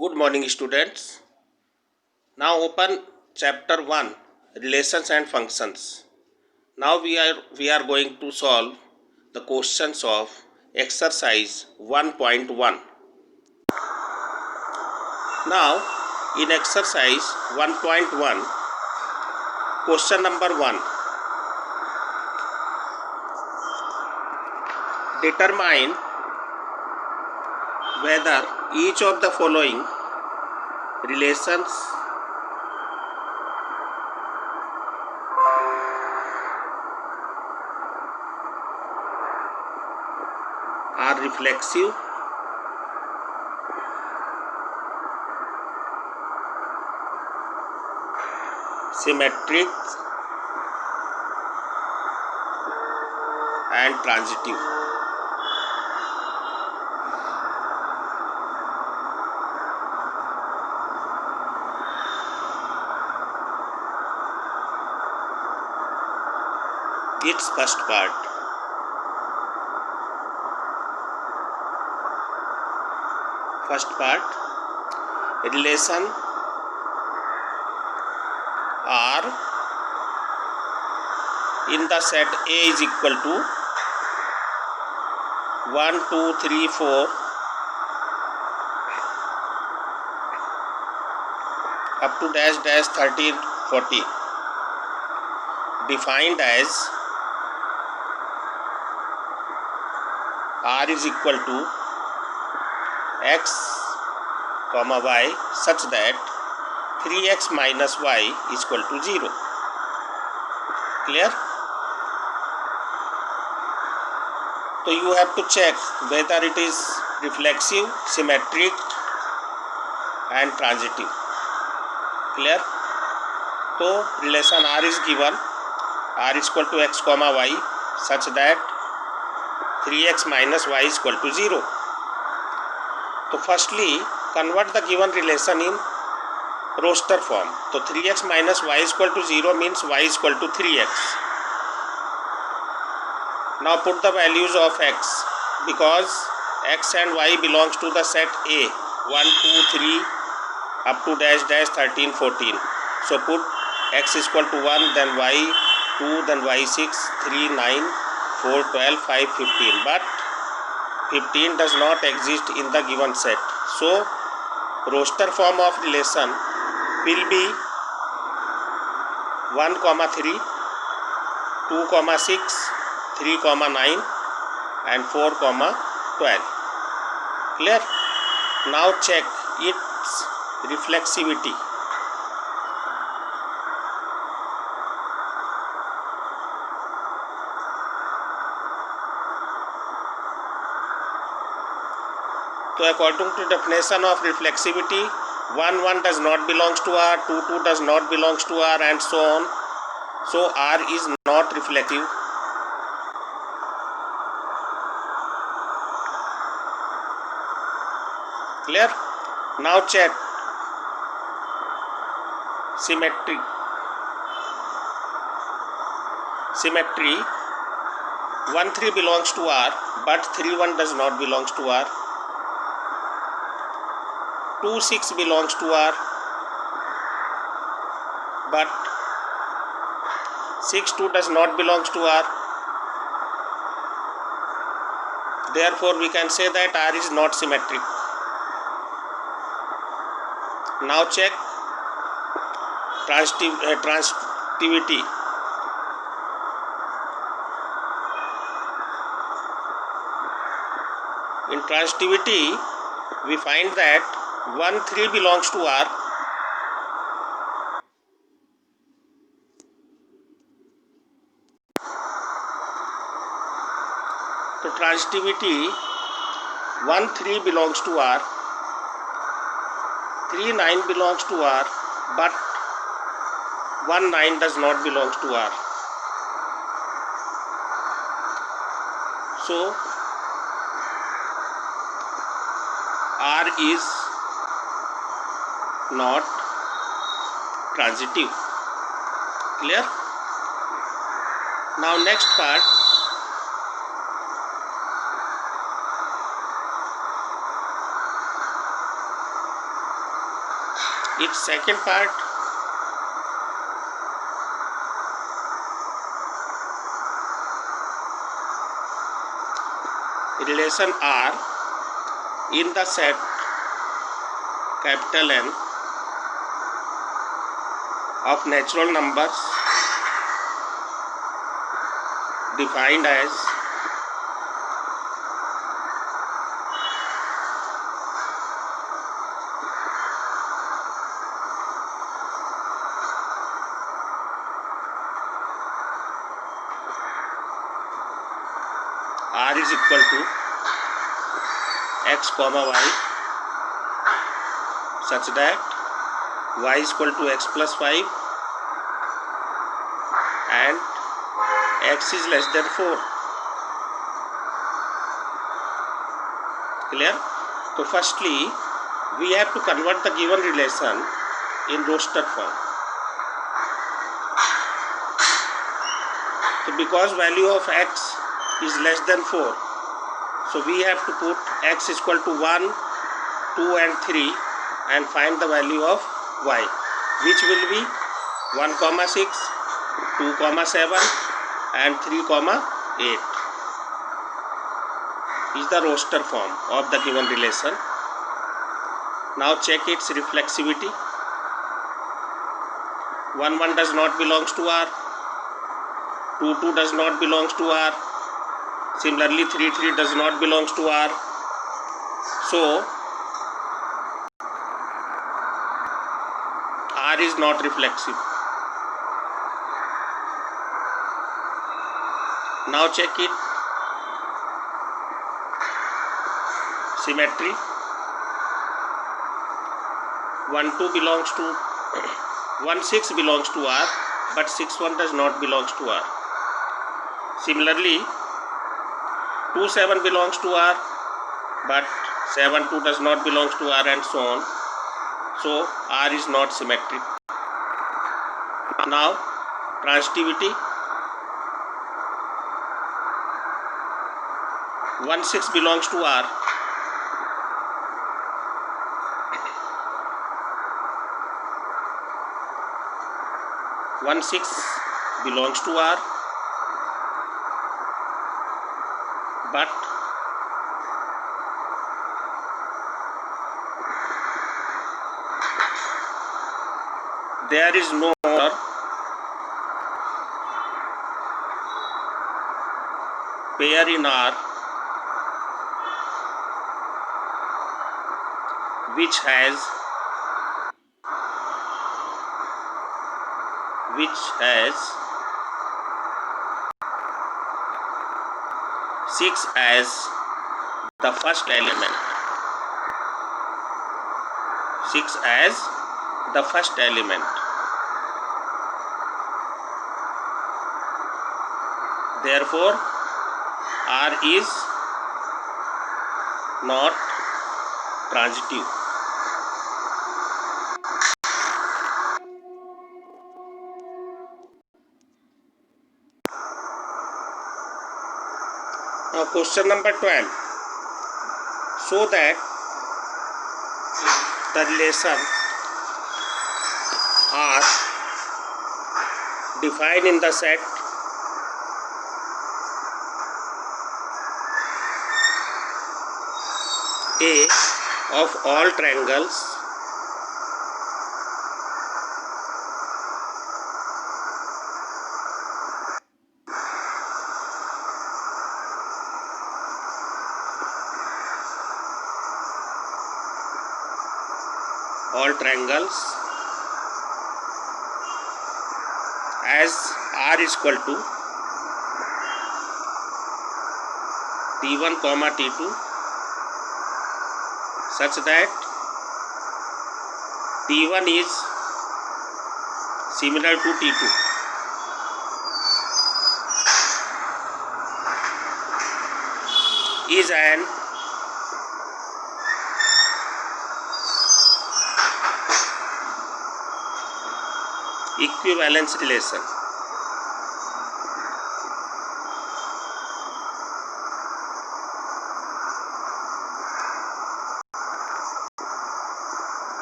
Good morning, students. Now open chapter 1, Relations and Functions. Now we are going to solve the questions of exercise 1.1. Now in exercise 1.1, question number 1, determine whether each of the following relations are reflexive, symmetric, and transitive. Its first part. First part, relation are in the set A is equal to 1, 2, 3, 4 up to dash dash 13, 14, defined as R is equal to x comma y such that 3x minus y is equal to 0. Clear? So you have to check whether it is reflexive, symmetric and transitive. Clear? So relation R is given, R is equal to x comma y such that 3x minus y is equal to 0. So firstly convert the given relation in roster form. So 3x minus y is equal to 0 means y is equal to 3x. Now put the values of x, because x and y belongs to the set A 1, 2, 3 up to dash dash 13, 14. So put x is equal to 1, then y 2, then y 6, 3, 9, 4, 12, 5, 15. But 15 does not exist in the given set. So roster form of relation will be 1, 3, 2, 6, 3, 9 and 4, 12. Clear? Now check its reflexivity. So according to definition of reflexivity, 1, 1 does not belongs to R, 2, 2 does not belongs to R and so on. So R is not reflective. Clear? Now check symmetry. Symmetry 1, 3 belongs to R, but 3, 1 does not belongs to R. 2, 6 belongs to R, but 6, 2 does not belongs to R. Therefore we can say that R is not symmetric. Now check transitivity. In transitivity we find that 1, 3 belongs to R, so transitivity 1, 3 belongs to R, 3, 9 belongs to R, but 1, 9 does not belongs to R. So R is not transitive. Clear? Now next part, its second part relation R in the set capital N of natural numbers defined as R is equal to x comma y such that y is equal to x plus 5 and x is less than 4. Clear? So firstly we have to convert the given relation in roster form. So because value of x is less than 4, so we have to put x is equal to 1, 2 and 3 and find the value of y, which will be 1 comma 6, 2 comma 7 and 3 comma 8 is the roster form of the given relation. Now check its reflexivity. 1 1 does not belongs to R, 2 2 does not belongs to R, similarly 3 3 does not belongs to R. So R is not reflexive. Now check it. Symmetry. 1 2 belongs to 1 6 belongs to R, but 6 1 does not belongs to R. Similarly 2 7 belongs to R, but 7 2 does not belongs to R, and so on. So R is not symmetric. Now transitivity. 1 6 belongs to R, 1 6 belongs to R, but there is no pair in R which has 6 as the first element. 6 as the first element. Therefore R is not transitive. Now question number 12. Show that the relation R defined in the set A of all triangles as R is equal to T1 comma T2 such that T1 is similar to T2. Is an equivalence relation.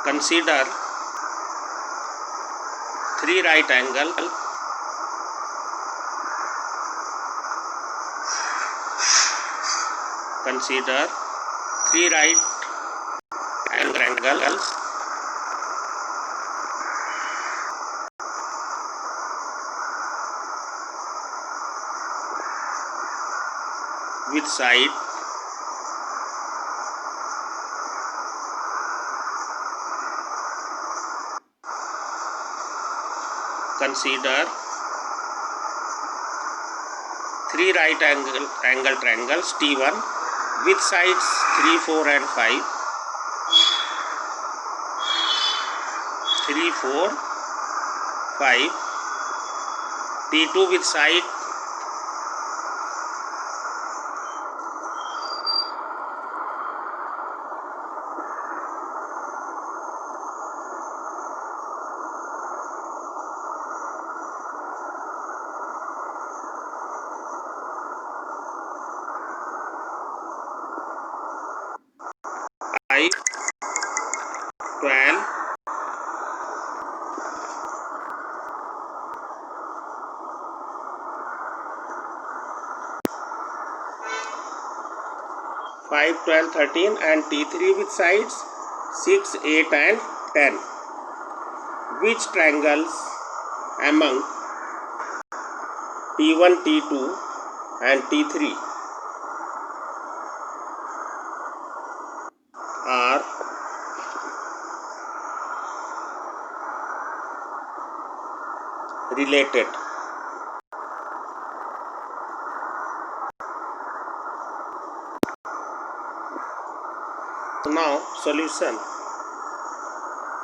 Consider three right angle consider three right angles with side consider three right angle triangles T1 with sides 3, 4 and 5, 3, 4, 5, T2 with side 5, 12, 5, 12, 13 and T3 with sides 6, 8 and 10. Which triangles among T1, T2 and T3 are related? Now solution.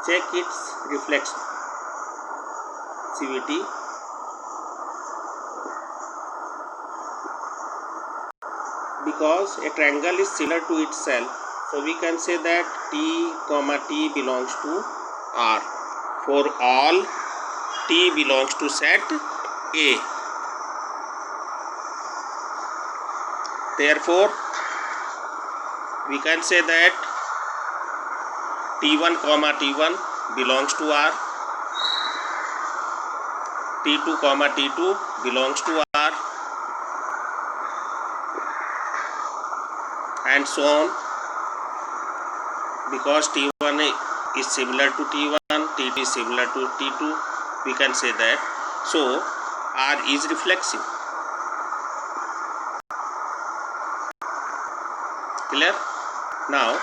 Check its reflexivity. Because a triangle is similar to itself, so we can say that T, T belongs to R. For all T belongs to set A. Therefore, we can say that T1, T1 belongs to R, T2, T2 belongs to R, and so on. Because T1 is similar to T1, T2 is similar to T2, we can say that. So, R is reflexive. Clear? Now,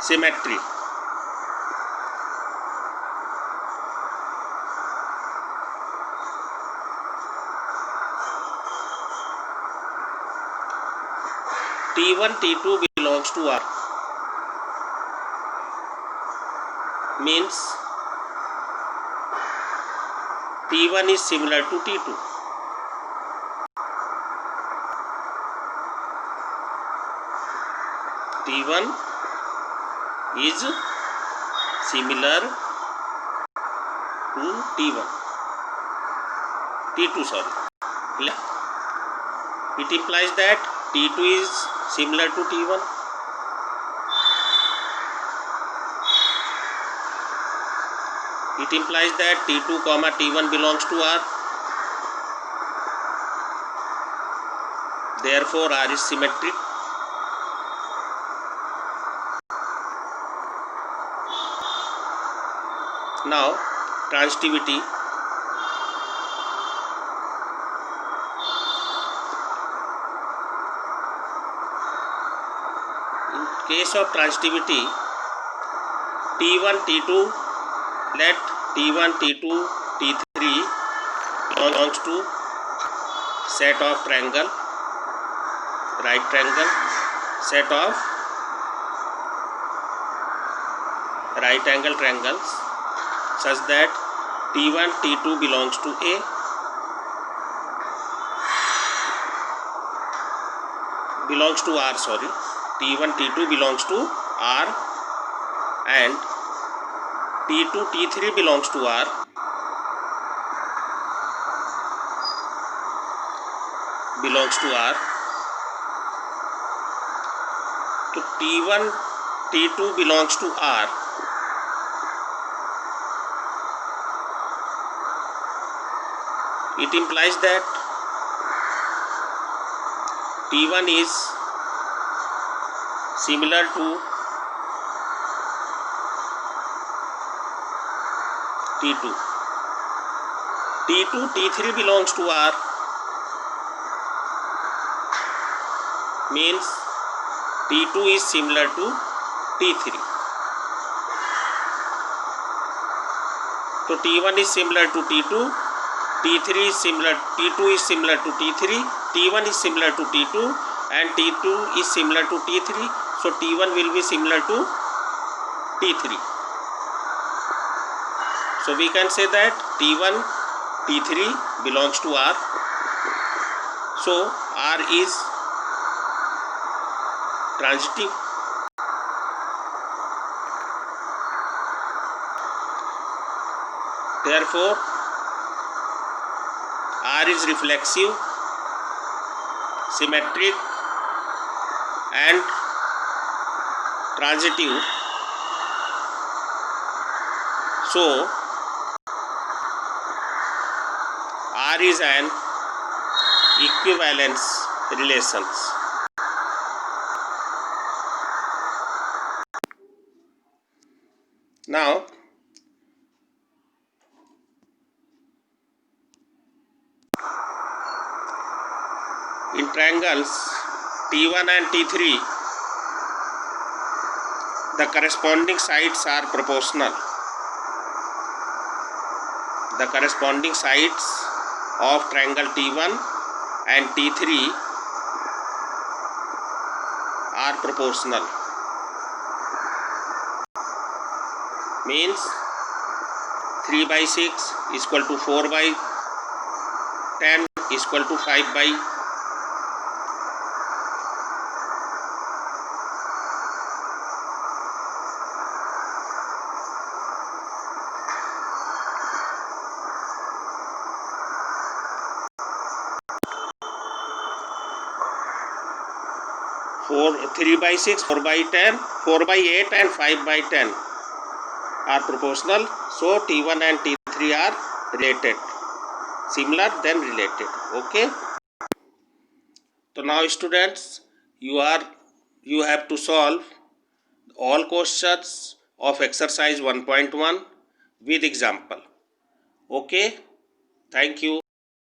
symmetry. T1, T2 belongs to R. Means T1 is similar to T2. T1 is similar to T1. T2, sorry. It implies that T2 is similar to T1. It implies that T2, T1 belongs to R. Therefore, R is symmetric. Now, transitivity. In case of transitivity, T1, T2, let T1, T2, T3 belongs to set of triangle, right triangle, set of right angle triangles such that T1, T2 belongs to A, belongs to R, sorry. T1, T2 belongs to R and T2, T3 belongs to R. Belongs to R. So T1, T2 belongs to R. it implies that T1 is similar to T2. T2, T3 belongs to R, means T2 is similar to T3. So T1 is similar to T2, T2 is similar to T3, T1 is similar to T2, and T2 is similar to T3. So T1 will be similar to T3. So we can say that T1, T3 belongs to R. So R is transitive. Therefore, R is reflexive, symmetric, and transitive. So, R is an equivalence relations. Now, in triangles T1 and T3, the corresponding sides are proportional. The corresponding sides of triangle T1 and T3 are proportional. Means 3 by 6 is equal to 4 by 10 is equal to 5 by 3 by 6, 4 by 10, 4 by 8 and 5 by 10 are proportional. So T1 and T3 are related. Similar then related. Okay. So now students, you have to solve all questions of exercise 1.1 with example. Okay. Thank you.